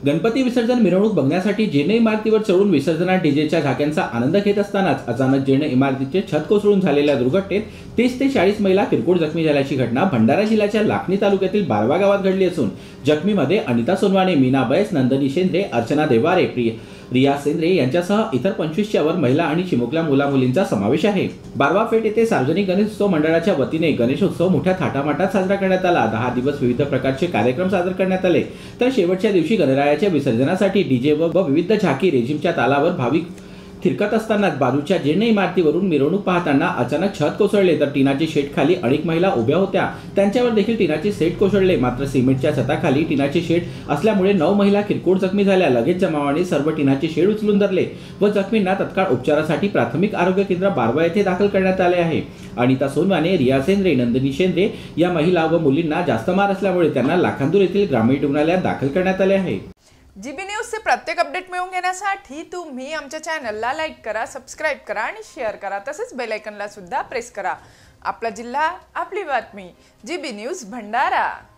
गणपती विसर्जन मिरवणूक बघण्यासाठी जीर्ण इमारतीवर चढून विसर्जनात डीजेच्या झाक्यांचा आनंद घेत असतानाच अचानक जीर्ण इमारतीचे छत कोसळून झालेल्या दुर्घटनेत 30 ते 40 महिला किरकोळ जखमी झाल्याची घटना भंडारा जिल्ह्याच्या लाखनी तालुक्यातील बारवा गावात घडली असून जखमीमध्ये अनिता सोनवाने, मीना बैस, नंदिनी शेंद्रे, अर्चना देवारे, रिया सेंद्रे यांच्यासह इतर 25च्या वर महिला आणि चिमुकल्या मुला-मुलींचा समावेश आहे। बारवा पेठ येथे सार्वजनिक गणेशोत्सव मंडळाच्या वतीने गणेशोत्सव मोठ्या थाटामाटात साजरा करण्यात आला। 10 दिवस विविध प्रकारचे कार्यक्रम सादर करण्यात आले, तर शेवटच्या दिवशी गणरायाच्या विसर्जनासाठी डीजे व विविध झाकी रेजिमच्या तालावर भाविक थिरकत असताना बाजूच्या जीर्ण इमारतीवरून मिरवणूक पाहताना अचानक छत कोसळले, तर टिनाची शेड खाली अनेक महिला उभ्या होत्या, त्यांच्यावर देखील टिनाचे सेट कोसळले। मात्र सिमेंटच्या छताखाली टिनाचे शेड असल्यामुळे 9 महिला किरकोळ जखमी झाल्या। लगेच जमावाने सर्व टिनाचे शेड उचलून धरले व जखमींना तत्काळ उपचारासाठी प्राथमिक आरोग्य केंद्र बारवा येथे दाखल करण्यात आले आहे। अनिता सोनवाने, रिया सेंद्रे, नंदिनी शेंद्रे या महिला व मुलींना जास्त मार असल्यामुळे त्यांना लाखांदूर येथील ग्रामीण रुग्णालयात दाखल करण्यात आले आहे। जीबी न्यूजचे प्रत्येक अपडेट मिळवून घेण्यासाठी तुम्ही आमच्या चॅनलला लाईक करा, सबस्क्राइब करा आणि शेअर करा, तसेच बेल आयकॉनला सुद्धा प्रेस करा। आपला जिल्हा, आपली बातमी, जीबी न्यूज भंडारा।